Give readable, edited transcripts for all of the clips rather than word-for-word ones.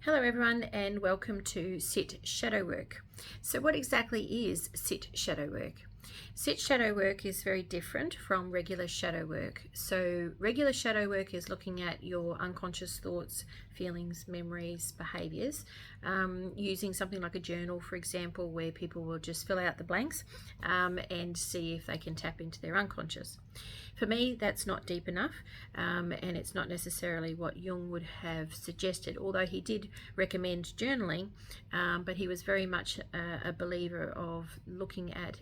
Hello everyone and welcome to Sit Shadow Work. So what exactly is Sit Shadow Work? Sit shadow work is very different from regular shadow work. So regular shadow work is looking at your unconscious thoughts, feelings, memories, behaviors, using something like a journal, for example, where people will just fill out the blanks and see if they can tap into their unconscious. For me, that's not deep enough, and it's not necessarily what Jung would have suggested, although he did recommend journaling, but he was very much a believer of looking at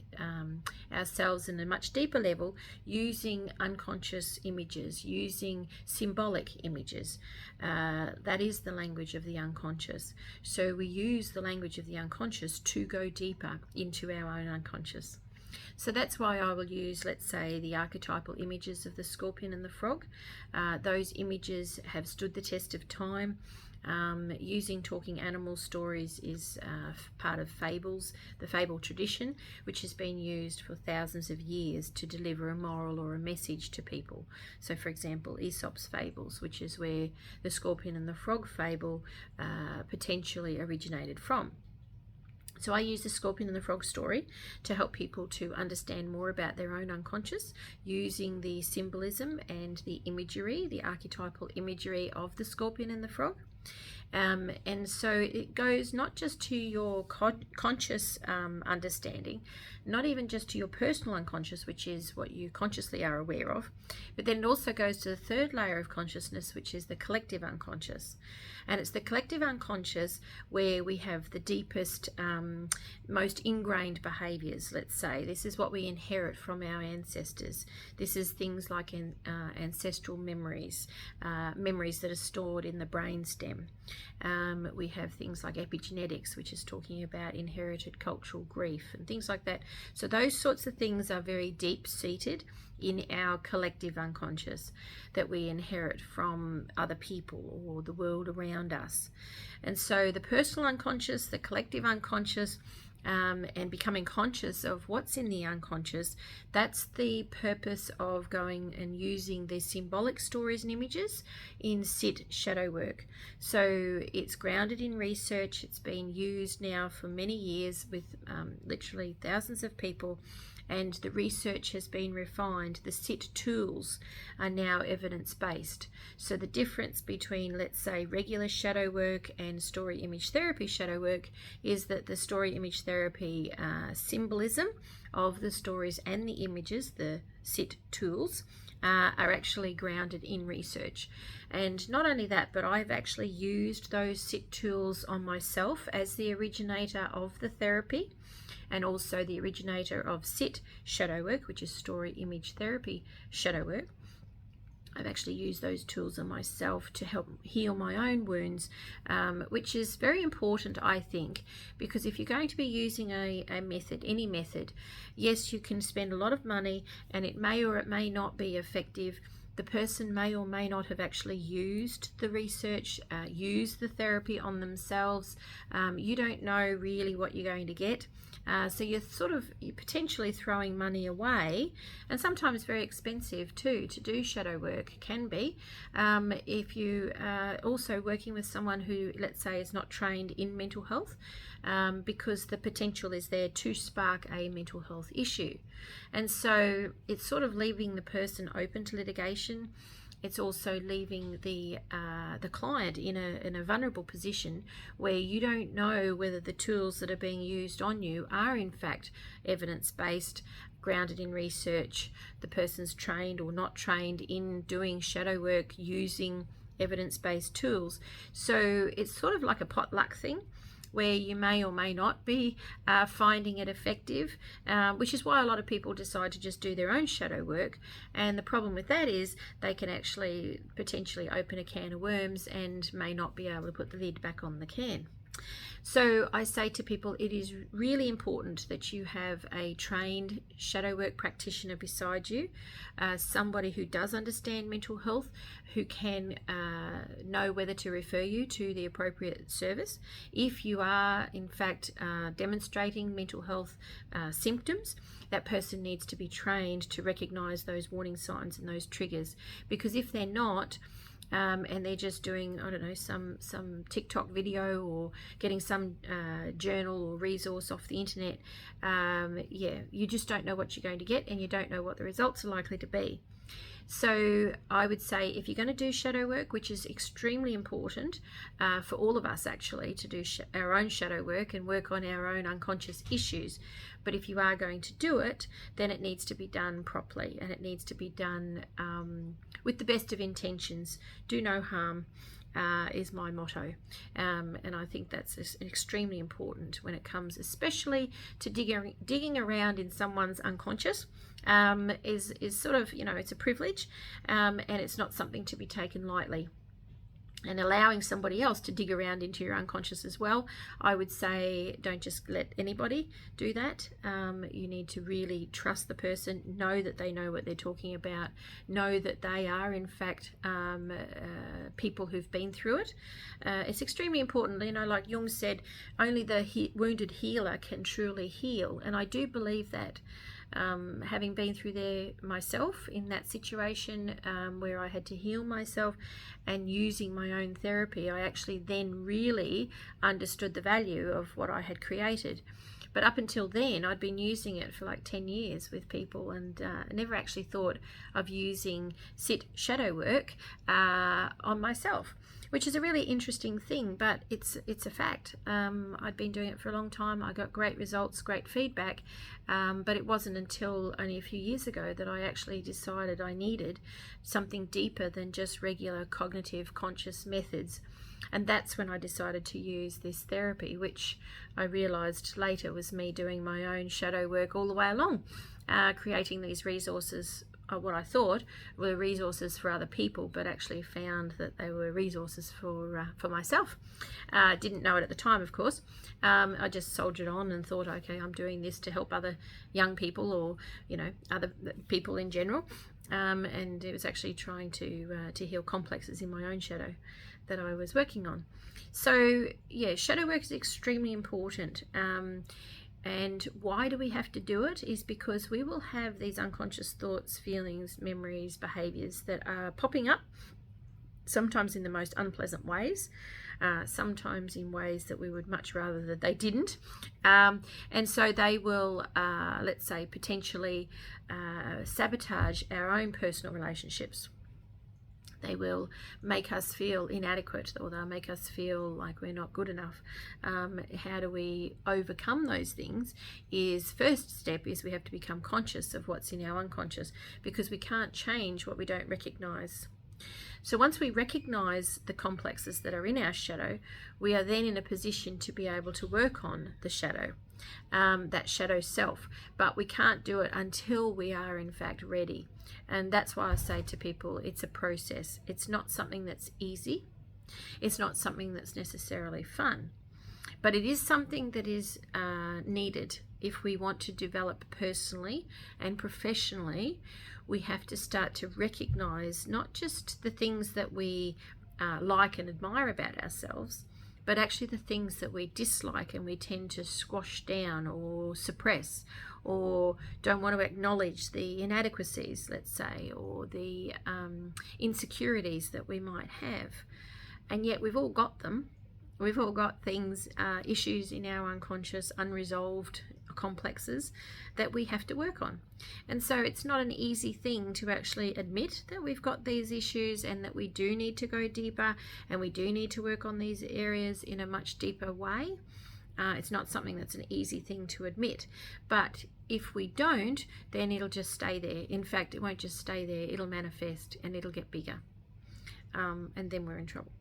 ourselves in a much deeper level, using unconscious images, using symbolic images. That is the language of the unconscious. So we use the language of the unconscious to go deeper into our own unconscious. So that's why I will use, let's say, the archetypal images of the scorpion and the frog. Those images have stood the test of time. Using talking animal stories is part of fables, the fable tradition, which has been used for thousands of years to deliver a moral or a message to people. So, for example, Aesop's fables, which is where the scorpion and the frog fable potentially originated from. So I use the scorpion and the frog story to help people to understand more about their own unconscious, using the symbolism and the imagery, the archetypal imagery of the scorpion and the frog. And so it goes not just to your conscious understanding, not even just to your personal unconscious, which is what you consciously are aware of, but then it also goes to the third layer of consciousness, which is the collective unconscious. And it's the collective unconscious where we have the deepest, most ingrained behaviors, let's say. This is what we inherit from our ancestors. This is things like ancestral memories, memories that are stored in the brainstem. We have things like epigenetics, which is talking about inherited cultural grief and things like that. So those sorts of things are very deep-seated in our collective unconscious that we inherit from other people or the world around us. And so the personal unconscious, the collective unconscious, and becoming conscious of what's in the unconscious, that's the purpose of going and using the symbolic stories and images in Sit Shadow Work. So it's grounded in research. It's been used now for many years with literally thousands of people, and the research has been refined. The SIT tools are now evidence-based. So the difference between, let's say, regular shadow work and story image therapy shadow work is that the story image therapy symbolism of the stories and the images, the SIT tools, are actually grounded in research. And not only that, but I've actually used those SIT tools on myself as the originator of the therapy, and also the originator of Sit Shadow Work, which is story image therapy shadow work. I've actually used those tools on myself to help heal my own wounds, which is very important, I think, because if you're going to be using a method, any method, yes, you can spend a lot of money and it may or it may not be effective. The person may or may not have actually used the research, used the therapy on themselves. You don't know really what you're going to get. So you're potentially throwing money away, and sometimes very expensive too to do shadow work can be. If you are also working with someone who, let's say, is not trained in mental health, because the potential is there to spark a mental health issue. And so it's sort of leaving the person open to litigation. It's also leaving the client in a vulnerable position where you don't know whether the tools that are being used on you are in fact evidence-based, grounded in research, the person's trained or not trained in doing shadow work using evidence-based tools. So it's sort of like a potluck thing, where you may or may not be finding it effective, which is why a lot of people decide to just do their own shadow work. And the problem with that is they can actually potentially open a can of worms and may not be able to put the lid back on the can. So I say to people, it is really important that you have a trained shadow work practitioner beside you, somebody who does understand mental health, who can know whether to refer you to the appropriate service. If you are in fact demonstrating mental health symptoms, that person needs to be trained to recognize those warning signs and those triggers, because if they're not, and they're just doing, I don't know, some TikTok video or getting some journal or resource off the internet, yeah, you just don't know what you're going to get, and you don't know what the results are likely to be. So I would say, if you're going to do shadow work, which is extremely important for all of us actually, to do our own shadow work and work on our own unconscious issues, but if you are going to do it, then it needs to be done properly, and it needs to be done with the best of intentions. Do no harm is my motto, and I think that's extremely important when it comes especially to digging around in someone's unconscious. Is sort of, you know, it's a privilege, and it's not something to be taken lightly. And allowing somebody else to dig around into your unconscious as well, I would say, don't just let anybody do that. You need to really trust the person, know that they know what they're talking about, know that they are in fact people who've been through it. It's extremely important, you know, like Jung said, only the wounded healer can truly heal, and I do believe that. Having been through there myself in that situation where I had to heal myself, and using my own therapy, I actually then really understood the value of what I had created. But up until then, I'd been using it for like 10 years with people, and never actually thought of using sit shadow work on myself, which is a really interesting thing, but it's a fact. I'd been doing it for a long time. I got great results, great feedback, but it wasn't until only a few years ago that I actually decided I needed something deeper than just regular cognitive conscious methods. And that's when I decided to use this therapy, which I realized later was me doing my own shadow work all the way along, creating these resources, what I thought were resources for other people, but actually found that they were resources for myself. Didn't know it at the time, of course. I just soldiered on and thought, okay, I'm doing this to help other young people, or, you know, other people in general. And it was actually trying to heal complexes in my own shadow that I was working on. So yeah, shadow work is extremely important. And why do we have to do it? Is because we will have these unconscious thoughts, feelings, memories, behaviors that are popping up, sometimes in the most unpleasant ways, sometimes in ways that we would much rather that they didn't. And so they will, let's say, potentially sabotage our own personal relationships. They will make us feel inadequate, or they'll make us feel like we're not good enough. How do we overcome those things? First step is we have to become conscious of what's in our unconscious, because we can't change what we don't recognize. So once we recognize the complexes that are in our shadow, we are then in a position to be able to work on the shadow, that shadow self. But we can't do it until we are in fact ready. And that's why I say to people, it's a process. It's not something that's easy. It's not something that's necessarily fun. But it is something that is needed. If we want to develop personally and professionally, we have to start to recognize not just the things that we like and admire about ourselves, but actually the things that we dislike and we tend to squash down or suppress, or don't want to acknowledge the inadequacies, let's say, or the insecurities that we might have. And yet we've all got them. We've all got things, issues in our unconscious, unresolved complexes that we have to work on. And so it's not an easy thing to actually admit that we've got these issues, and that we do need to go deeper, and we do need to work on these areas in a much deeper way. It's not something that's an easy thing to admit. But if we don't, then it'll just stay there. In fact, it won't just stay there, it'll manifest and it'll get bigger. And then we're in trouble.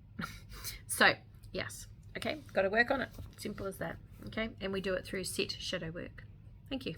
So yes, okay, got to work on it. Simple as that. Okay, and we do it through sit shadow work. Thank you.